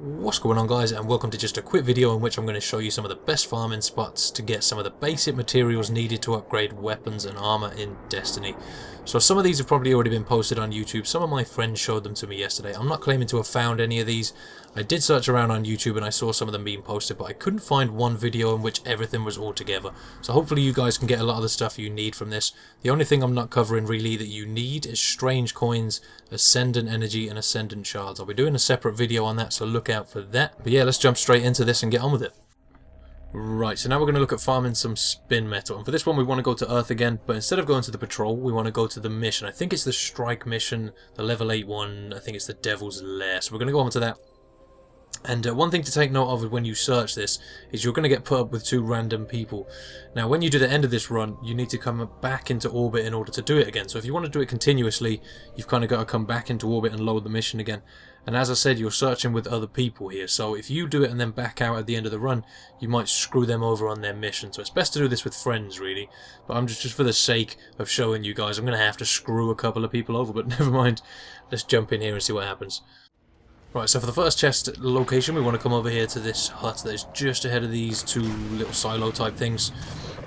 What's going on, guys, and welcome to just a quick video in which I'm going to show you some of the best farming spots to get some of the basic materials needed to upgrade weapons and armor in Destiny. So some of these have probably already been posted on YouTube. Some of my friends showed them to me yesterday. I'm not claiming to have found any of these. I did search around on YouTube and I saw some of them being posted, but I couldn't find one video in which everything was all together. So hopefully you guys can get a lot of the stuff you need from this. The only thing I'm not covering really that you need is strange coins, ascendant energy and ascendant shards. I'll be doing a separate video on that, so look out for that. But yeah, let's jump straight into this and get on with it. Right, so now we're going to look at farming some Spinmetal. And for this one we want to go to Earth again, but instead of going to the patrol, we want to go to the mission. I think it's the strike mission, the level 8 one. I think it's the Devil's Lair. So we're going to go on to that. And one thing to take note of when you search this is you're going to get put up with two random people. Now when you do the end of this run, you need to come back into orbit in order to do it again. So if you want to do it continuously, you've kind of got to come back into orbit and load the mission again. And as I said, you're searching with other people here. So if you do it and then back out at the end of the run, you might screw them over on their mission. So it's best to do this with friends, really. But I'm just for the sake of showing you guys, I'm going to have to screw a couple of people over. But never mind. Let's jump in here and see what happens. Right, so for the first chest location, we want to come over here to this hut that is just ahead of these two little silo type things.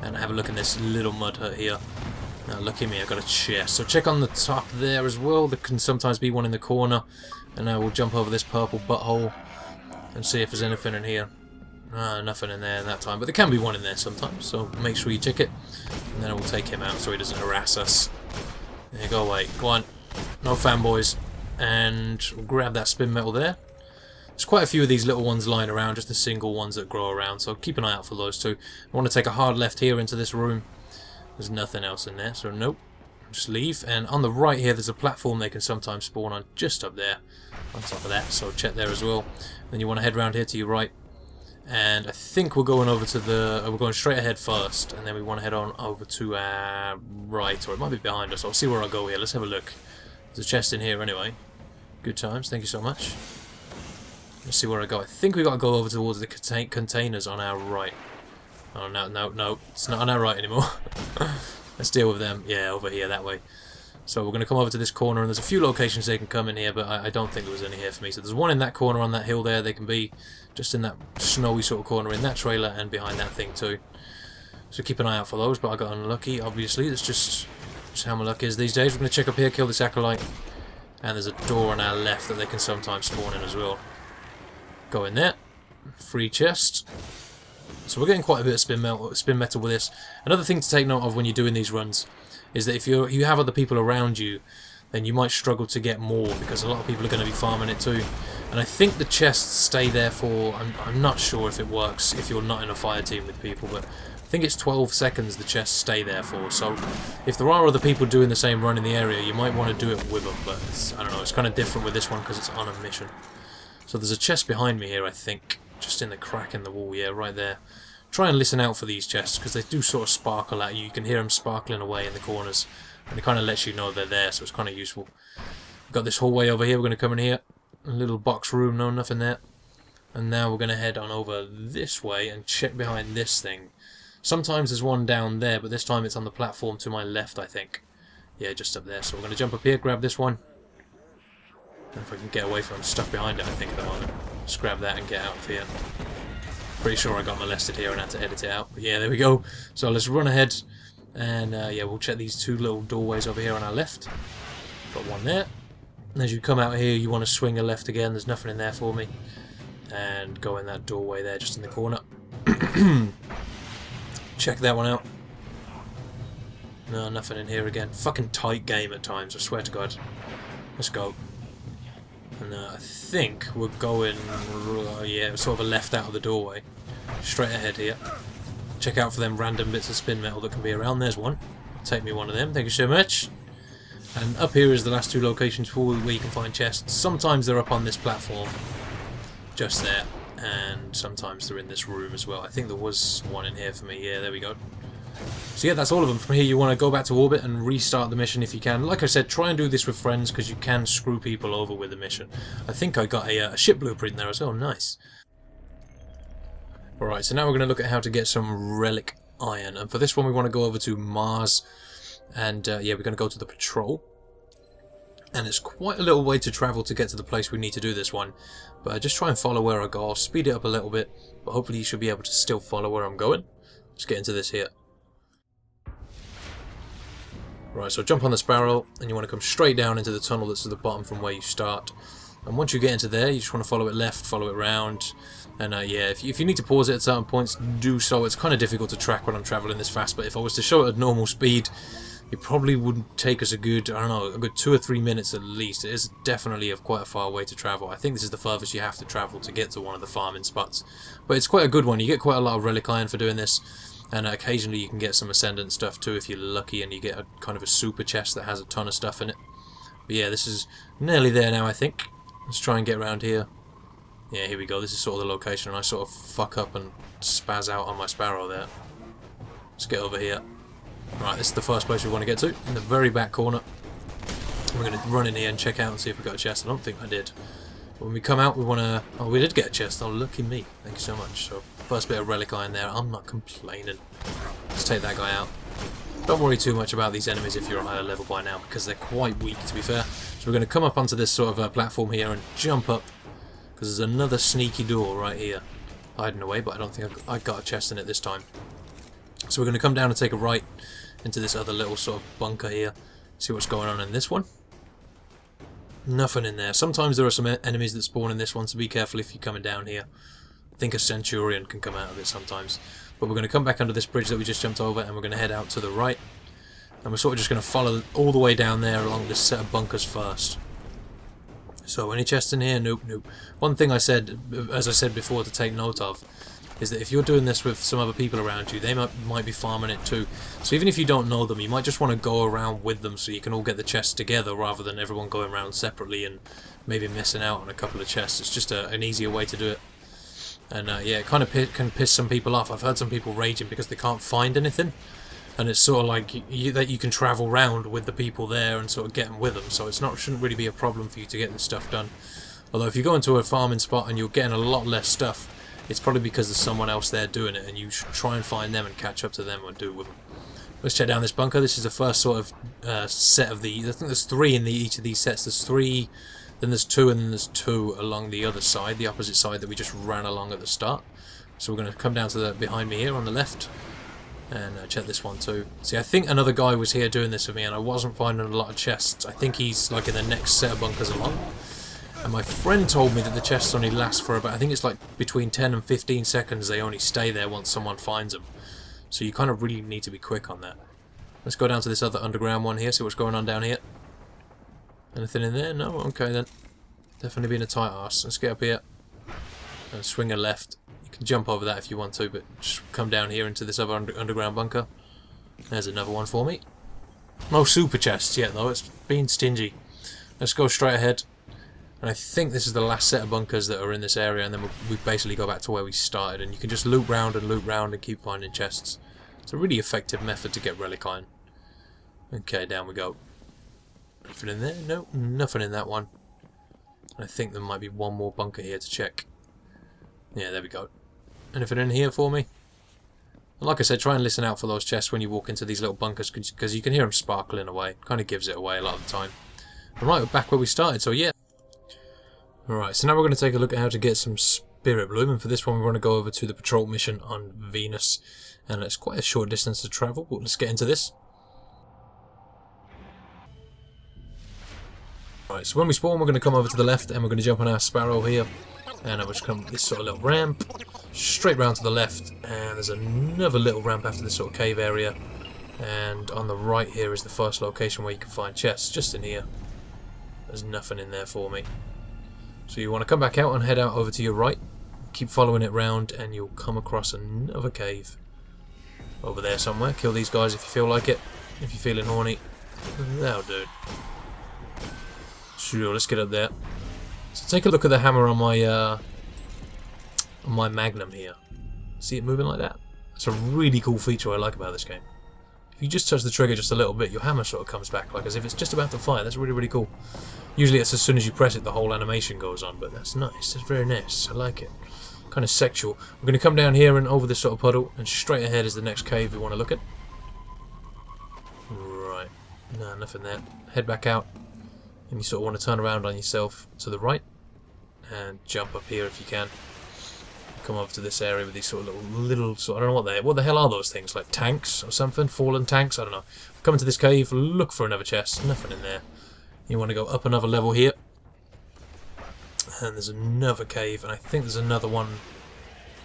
And have a look in this little mud hut here. Now look at me, I've got a chest. So check on the top there as well. There can sometimes be one in the corner. And now we'll jump over this purple butthole and see if there's anything in here. Nothing in there that time, but there can be one in there sometimes, so make sure you check it. And then we'll take him out so he doesn't harass us. There, go away. Go on. No fanboys. And we'll grab that Spinmetal there. There's quite a few of these little ones lying around, just the single ones that grow around, so keep an eye out for those too. I want to take a hard left here into this room. There's nothing else in there, so nope. Just leave. And on the right here there's a platform they can sometimes spawn on, just up there on top of that, so check there as well. Then you want to head round here to your right, and I think we're going over to the we're going straight ahead first, and then we want to head on over to our right, or it might be behind us. I'll see where I go here. Let's have a look. There's a chest in here anyway. Good times, thank you so much. Let's see where I go. I think we got to go over towards the containers on our right. Oh no, it's not on our right anymore. Let's deal with them. Yeah, over here, that way. So we're going to come over to this corner, and there's a few locations they can come in here, but I don't think there was any here for me. So there's one in that corner on that hill there. They can be just in that snowy sort of corner in that trailer and behind that thing too. So keep an eye out for those, but I got unlucky, obviously. That's just how my luck is these days. We're going to check up here, kill this acolyte. And there's a door on our left that they can sometimes spawn in as well. Go in there. Free chest. So we're getting quite a bit of Spinmetal with this. Another thing to take note of when you're doing these runs is that if you have other people around you, then you might struggle to get more because a lot of people are going to be farming it too. And I think the chests stay there for, I'm not sure if it works if you're not in a fire team with people, but I think it's 12 seconds the chests stay there for. So if there are other people doing the same run in the area, you might want to do it with them, but I don't know, it's kind of different with this one because it's on a mission. So there's a chest behind me here, I think. Just in the crack in the wall, yeah, right there. Try and listen out for these chests, because they do sort of sparkle at you. You can hear them sparkling away in the corners. And it kind of lets you know they're there, so it's kind of useful. We've got this hallway over here, we're going to come in here. A little box room, no, nothing there. And now we're going to head on over this way and check behind this thing. Sometimes there's one down there, but this time it's on the platform to my left, I think. Yeah, just up there. So we're going to jump up here, grab this one. And if I can get away from stuff behind it, I think, at the moment. Just grab that and get out of here. Pretty sure I got molested here and had to edit it out. But yeah, there we go. So let's run ahead. And yeah, we'll check these two little doorways over here on our left. Got one there. And as you come out here, you want to swing a left again. There's nothing in there for me. And go in that doorway there, just in the corner. Check that one out. No, nothing in here again. Fucking tight game at times, I swear to God. Let's go. And I think we're going, yeah, sort of a left out of the doorway. Straight ahead here. Check out for them random bits of Spinmetal that can be around. There's one. Take me one of them, thank you so much. And up here is the last two locations where you can find chests. Sometimes they're up on this platform. Just there. And sometimes they're in this room as well. I think there was one in here for me. Yeah, there we go. So yeah, that's all of them. From here you want to go back to orbit and restart the mission if you can. Like I said, try and do this with friends because you can screw people over with the mission. I think I got a ship blueprint there as well. Nice. Alright, so now we're going to look at how to get some Relic iron. And for this one we want to go over to Mars. And yeah, we're going to go to the patrol. And it's quite a little way to travel to get to the place we need to do this one. But just try and follow where I go. I'll speed it up a little bit, but hopefully you should be able to still follow where I'm going. Let's get into this here. Right, so jump on the Sparrow, and you want to come straight down into the tunnel that's at the bottom from where you start. And once you get into there, you just want to follow it left, follow it round. And yeah, if you need to pause it at certain points, do so. It's kind of difficult to track when I'm travelling this fast, but if I was to show it at normal speed, it probably wouldn't take us a good, I don't know, a good 2 or 3 minutes at least. It is definitely quite a far way to travel. I think this is the furthest you have to travel to get to one of the farming spots. But it's quite a good one. You get quite a lot of Relic Iron for doing this. And occasionally you can get some Ascendant stuff too if you're lucky, and you get a kind of a super chest that has a ton of stuff in it. But yeah, this is nearly there now, I think. Let's try and get around here. Yeah, here we go. This is sort of the location, and I sort of fuck up and spaz out on my Sparrow there. Let's get over here. Right, this is the first place we want to get to, in the very back corner. We're going to run in here and check out and see if we got a chest. I don't think I did. But when we come out, we want to... Oh, we did get a chest. Oh, lucky me. Thank you so much. So, first bit of Relic Iron there. I'm not complaining. Let's take that guy out. Don't worry too much about these enemies if you're a higher level by now, because they're quite weak, to be fair. So we're going to come up onto this sort of platform here and jump up, because there's another sneaky door right here. Hiding away, but I don't think I got a chest in it this time. So we're going to come down and take a right into this other little sort of bunker here. See what's going on in this one. Nothing in there. Sometimes there are some enemies that spawn in this one, so be careful if you're coming down here. I think a Centurion can come out of it sometimes. But we're going to come back under this bridge that we just jumped over, and we're going to head out to the right. And we're sort of just going to follow all the way down there along this set of bunkers first. So, any chests in here? Nope, nope. One thing I said, as I said before, to take note of, is that if you're doing this with some other people around you, they might be farming it too. So even if you don't know them, you might just want to go around with them so you can all get the chests together rather than everyone going around separately and maybe missing out on a couple of chests. It's just an easier way to do it. And yeah, it kind of can piss some people off. I've heard some people raging because they can't find anything. And it's sort of like that you can travel around with the people there and sort of get them with them. So shouldn't really be a problem for you to get this stuff done. Although if you go into a farming spot and you're getting a lot less stuff, it's probably because there's someone else there doing it, and you should try and find them and catch up to them and do it with them. Let's check down this bunker. This is the first sort of set of the... I think there's 3 in each of these sets. There's 3, then there's 2, and then there's 2 along the other side, the opposite side that we just ran along at the start. So we're going to come down to the behind me here on the left, and check this one too. See, I think another guy was here doing this with me, and I wasn't finding a lot of chests. I think he's like in the next set of bunkers along. And my friend told me that the chests only last for about, I think it's like between 10 and 15 seconds. They only stay there once someone finds them. So you kind of really need to be quick on that. Let's go down to this other underground one here, see what's going on down here. Anything in there? No? Okay then. Definitely being a tight arse. Let's get up here and swing a left. You can jump over that if you want to, but just come down here into this other underground bunker. There's another one for me. No super chests yet though, it's been stingy. Let's go straight ahead. And I think this is the last set of bunkers that are in this area, and then we basically go back to where we started, and you can just loop round and keep finding chests. It's a really effective method to get Relic Iron. Okay, down we go. Nothing in there? No, nothing in that one. I think there might be one more bunker here to check. Yeah, there we go. Anything in here for me? And like I said, try and listen out for those chests when you walk into these little bunkers, because you can hear them sparkling away. Kind of gives it away a lot of the time. And right, we're back where we started, so yeah. Alright, so now we're going to take a look at how to get some Spirit Bloom, and for this one we're going to go over to the patrol mission on Venus, and it's quite a short distance to travel, but let's get into this. Alright, so when we spawn we're going to come over to the left, and we're going to jump on our Sparrow here, and we'll just come this sort of little ramp, straight round to the left, and there's another little ramp after this sort of cave area, and on the right here is the first location where you can find chests, just in here. There's nothing in there for me. So you want to come back out and head out over to your right, keep following it round, and you'll come across another cave over there somewhere. Kill these guys if you feel like it, if you're feeling horny. That'll do. Sure, let's get up there. So take a look at the hammer on my Magnum here. See it moving like that? It's a really cool feature I like about this game. If you just touch the trigger just a little bit, your hammer sort of comes back, like as if it's just about to fire. That's really, really cool. Usually it's as soon as you press it, the whole animation goes on, but that's nice. That's very nice. I like it. Kind of sexual. We're going to come down here and over this sort of puddle, and straight ahead is the next cave we want to look at. Right. No, nothing there. Head back out. And you sort of want to turn around on yourself to the right and jump up here if you can. Come over to this area with these sort of little I don't know what the hell are those things, like tanks or something, fallen tanks, I don't know. Come into this cave, look for another chest, nothing in there. You want to go up another level here, and there's another cave, and I think there's another one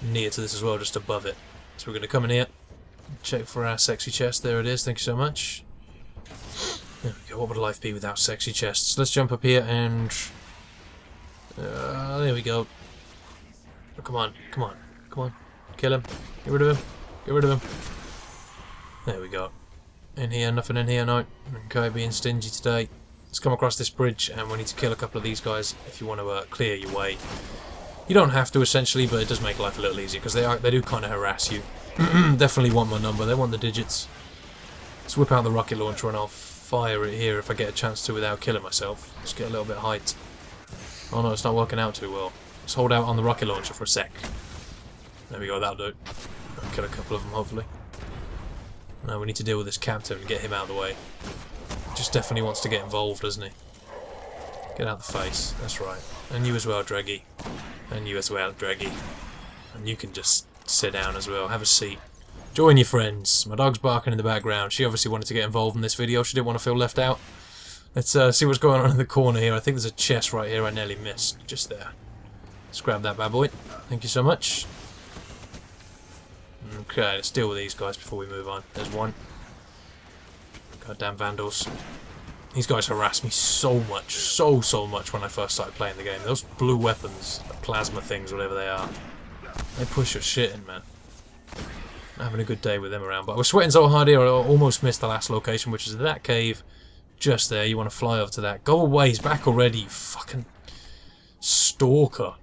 near to this as well, just above it. So we're going to come in here, check for our sexy chest. There it is, thank you so much. There we go. What would life be without sexy chests? Let's jump up here and there we go. Oh, come on, come on, come on. Kill him. Get rid of him. Get rid of him. There we go. In here, nothing in here, no. Okay, being stingy today. Let's come across this bridge, and we need to kill a couple of these guys if you want to clear your way. You don't have to, essentially, but it does make life a little easier, because they do kind of harass you. Definitely want my number. They want the digits. Let's whip out the rocket launcher, and I'll fire it here if I get a chance to without killing myself. Just get a little bit of height. Oh no, it's not working out too well. Let's hold out on the rocket launcher for a sec. There we go, that'll do. I'll kill a couple of them, hopefully. Now we need to deal with this captain and get him out of the way. He just definitely wants to get involved, doesn't he? Get out the face, that's right. And you as well, Draggy. And you as well, Draggy. And you can just sit down as well, have a seat. Join your friends. My dog's barking in the background. She obviously wanted to get involved in this video. She didn't want to feel left out. Let's see what's going on in the corner here. I think there's a chest right here I nearly missed. Just there. Let's grab that bad boy. Thank you so much. Okay, let's deal with these guys before we move on. There's one. Goddamn vandals. These guys harassed me so much, so much when I first started playing the game. Those blue weapons, the plasma things, whatever they are, they push your shit in, man. I'm having a good day with them around, but I was sweating so hard here I almost missed the last location, which is that cave just there. You want to fly over to that. Go away, he's back already, you fucking stalker.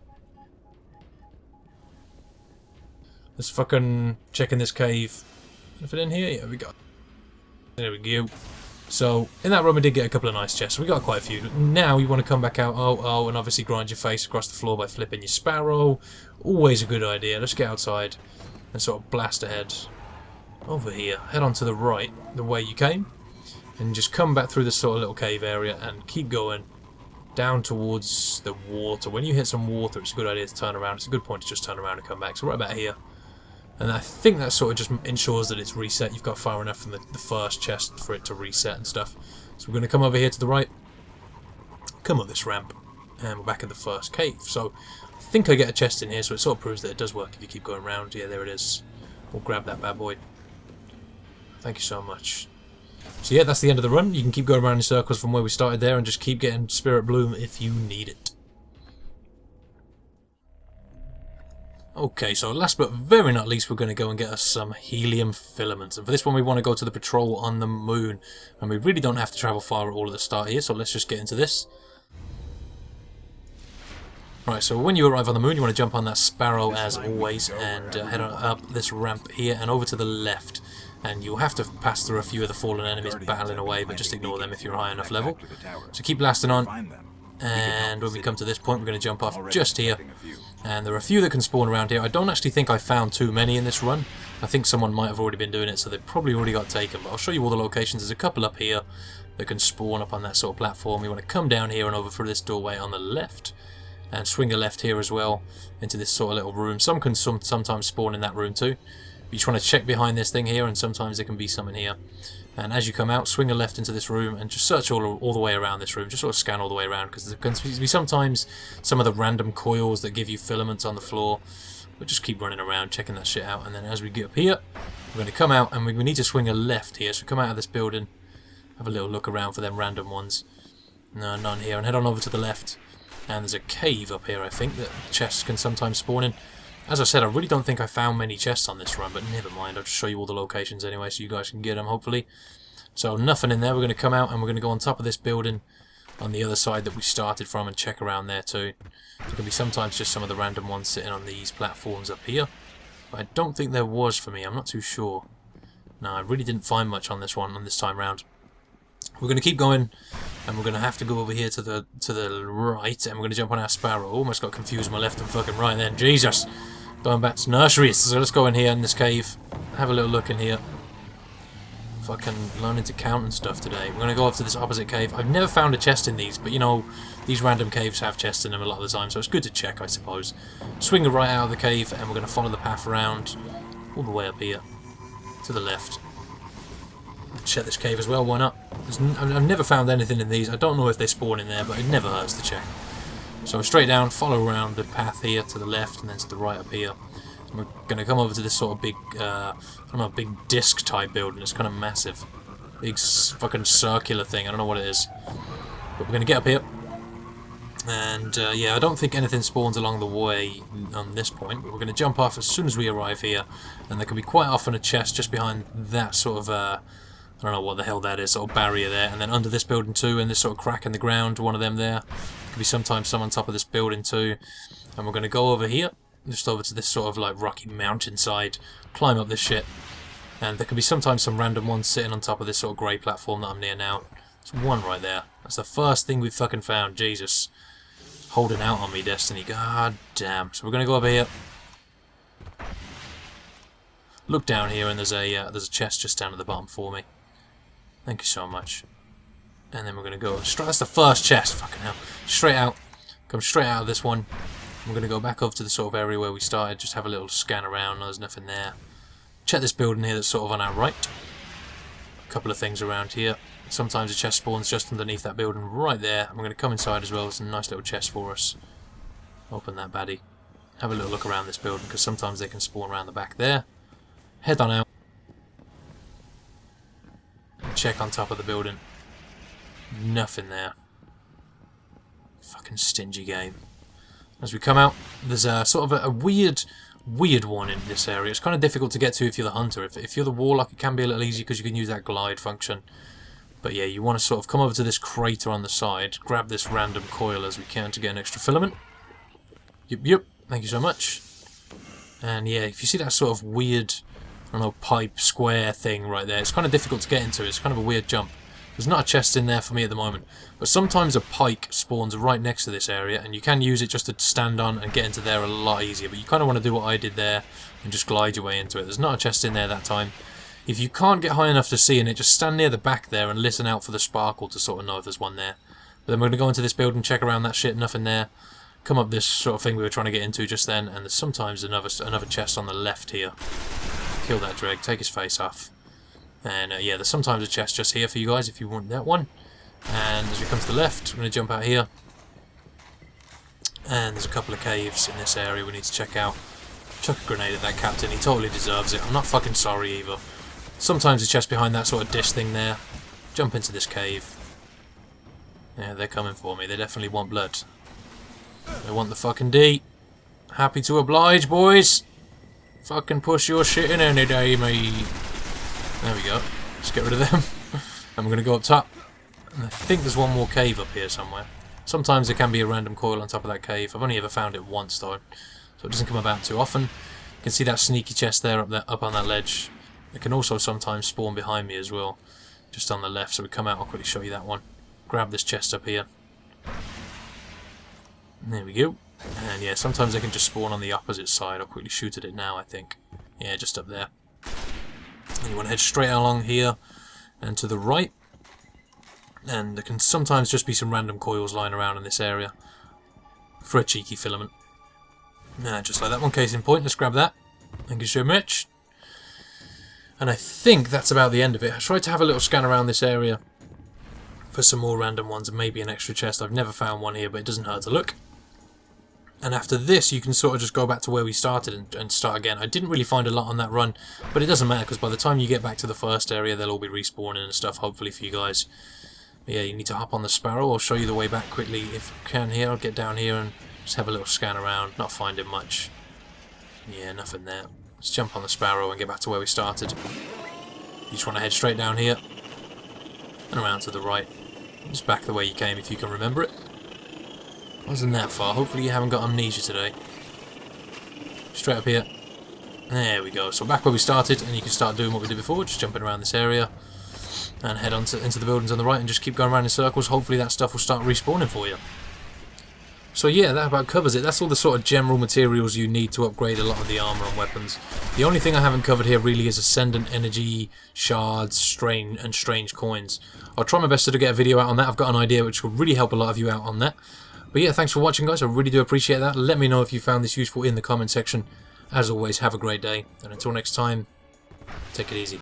Let's fucking check in this cave. Anything in here? Yeah, we got. There we go. So, in that room we did get a couple of nice chests. We got quite a few. Now you want to come back out, and obviously grind your face across the floor by flipping your sparrow. Always a good idea. Let's get outside and sort of blast ahead. Over here. Head on to the right, the way you came. And just come back through this sort of little cave area and keep going down towards the water. When you hit some water, it's a good idea to turn around. It's a good point to just turn around and come back. So right about here. And I think that sort of just ensures that it's reset. You've got far enough from the first chest for it to reset and stuff. So we're going to come over here to the right. Come up this ramp. And we're back at the first cave. So I think I get a chest in here, so it sort of proves that it does work if you keep going around. Yeah, there it is. We'll grab that bad boy. Thank you so much. So yeah, that's the end of the run. You can keep going around in circles from where we started there and just keep getting Spirit Bloom if you need it. Okay, so last but very not least, we're going to go and get us some Helium Filaments. And for this one, we want to go to the patrol on the moon. And we really don't have to travel far at all at the start here, so let's just get into this. Right, so when you arrive on the moon, you want to jump on that sparrow as always, and head on up this ramp here and over to the left. And you'll have to pass through a few of the fallen enemies battling away, but just ignore them if you're high enough level. So keep blasting on. And when we come to this point, we're going to jump off just here. And there are a few that can spawn around here. I don't actually think I found too many in this run. I think someone might have already been doing it, so they probably already got taken. But I'll show you all the locations. There's a couple up here that can spawn up on that sort of platform. You want to come down here and over through this doorway on the left. And swing a left here as well into this sort of little room. Some can sometimes spawn in that room too. You just want to check behind this thing here, and sometimes there can be some in here. And as you come out, swing a left into this room and just search all the way around this room. Just sort of scan all the way around, because there can be sometimes some of the random coils that give you filaments on the floor. But just keep running around, checking that shit out. And then as we get up here, we're going to come out, and we need to swing a left here. So come out of this building, have a little look around for them random ones. No, none here. And head on over to the left. And there's a cave up here, I think, that chests can sometimes spawn in. As I said, I really don't think I found many chests on this run, but never mind. I'll just show you all the locations anyway, so you guys can get them, hopefully. So nothing in there. We're going to come out, and we're going to go on top of this building on the other side that we started from and check around there too. There can be sometimes just some of the random ones sitting on these platforms up here. But I don't think there was for me. I'm not too sure. No, I really didn't find much on this one on this time round. We're going to keep going, and we're going to have to go over here to the right, and we're going to jump on our sparrow. Almost got confused my left and fucking right then. Jesus! Going back to nurseries. So let's go in here in this cave. Have a little look in here. fucking learning to count and stuff today. We're going to go off to this opposite cave. I've never found a chest in these, but you know, these random caves have chests in them a lot of the time, so it's good to check, I suppose. Swing right out of the cave, and we're going to follow the path around all the way up here to the left. Check this cave as well, why not? I've never found anything in these. I don't know if they spawn in there, but it never hurts to check. So straight down, follow around the path here to the left, and then to the right up here. We're going to come over to this sort of big, I don't know, big disc type building. It's kind of massive. Big fucking circular thing. I don't know what it is. But we're going to get up here. And yeah, I don't think anything spawns along the way on this point. But we're going to jump off as soon as we arrive here. And there can be quite often a chest just behind that sort of, I don't know what the hell that is, sort of barrier there. And then under this building too, and this sort of crack in the ground, one of them there. Could be sometimes some on top of this building too. And we're going to go over here. Just over to this sort of like rocky mountainside, climb up this shit, and there can be sometimes some random ones sitting on top of this sort of grey platform that I'm near now. There's one right there. That's the first thing we've fucking found. Jesus, holding out on me, Destiny. God damn. So we're gonna go over here, look down here, and there's a chest just down at the bottom for me. Thank you so much. And then we're gonna go straight. That's the first chest. Fucking hell. Straight out. Come straight out of this one. We're going to go back over to the sort of area where we started, just have a little scan around. There's nothing there. Check this building here that's sort of on our right. A couple of things around here. Sometimes a chest spawns just underneath that building right there. I'm going to come inside as well. There's a nice little chest for us. Open that baddie. Have a little look around this building, because sometimes they can spawn around the back there. Head on out. And check on top of the building. Nothing there. Fucking stingy game. As we come out, there's a sort of a weird one in this area. It's kind of difficult to get to if you're the hunter. If you're the warlock, it can be a little easy because you can use that glide function. But yeah, you want to sort of come over to this crater on the side, grab this random coil as we can to get an extra filament. Yep, thank you so much. And yeah, if you see that sort of weird, I don't know, pipe square thing right there, it's kind of difficult to get into. It's kind of a weird jump. There's not a chest in there for me at the moment, but sometimes a pike spawns right next to this area, and you can use it just to stand on and get into there a lot easier, but you kind of want to do what I did there and just glide your way into it. There's not a chest in there that time. If you can't get high enough to see in it, just stand near the back there and listen out for the sparkle to sort of know if there's one there. But then we're going to go into this building, check around that shit, nothing there. Come up this sort of thing we were trying to get into just then, and there's sometimes another chest on the left here. Kill that Dreg, take his face off. And yeah, there's sometimes a chest just here for you guys if you want that one. And as we come to the left, we're going to jump out here. And there's a couple of caves in this area we need to check out. Chuck a grenade at that captain, he totally deserves it. I'm not fucking sorry either. Sometimes a chest behind that sort of dish thing there. Jump into this cave. Yeah, they're coming for me. They definitely want blood. They want the fucking D. Happy to oblige, boys. Fucking push your shit in any day, mate. There we go. Let's get rid of them. And we're going to go up top. And I think there's one more cave up here somewhere. Sometimes there can be a random coil on top of that cave. I've only ever found it once though, so it doesn't come about too often. You can see that sneaky chest there up on that ledge. It can also sometimes spawn behind me as well, just on the left. So we come out, I'll quickly show you that one. Grab this chest up here. There we go. And yeah, sometimes they can just spawn on the opposite side. I'll quickly shoot at it now, I think. Yeah, just up there. And you want to head straight along here and to the right. And there can sometimes just be some random coils lying around in this area for a cheeky filament. Just like that one, case in point. Let's grab that. Thank you so much. And I think that's about the end of it. I tried to have a little scan around this area for some more random ones and maybe an extra chest. I've never found one here, but it doesn't hurt to look. And after this, you can sort of just go back to where we started and start again. I didn't really find a lot on that run, but it doesn't matter because by the time you get back to the first area, they'll all be respawning and stuff, hopefully for you guys. But yeah, you need to hop on the Sparrow. I'll show you the way back quickly if you can here. I'll get down here and just have a little scan around, not finding much. Yeah, nothing there. Let's jump on the Sparrow and get back to where we started. You just want to head straight down here and around to the right. Just back the way you came if you can remember it. Wasn't that far. Hopefully you haven't got amnesia today. Straight up here. There we go. So back where we started, and you can start doing what we did before, just jumping around this area and head on into the buildings on the right and just keep going around in circles. Hopefully that stuff will start respawning for you. So yeah, that about covers it. That's all the sort of general materials you need to upgrade a lot of the armor and weapons. The only thing I haven't covered here really is Ascendant Energy, Shards, Strange Coins. I'll try my best to get a video out on that. I've got an idea which will really help a lot of you out on that. But yeah, thanks for watching, guys. I really do appreciate that. Let me know if you found this useful in the comment section. As always, have a great day. And until next time, take it easy.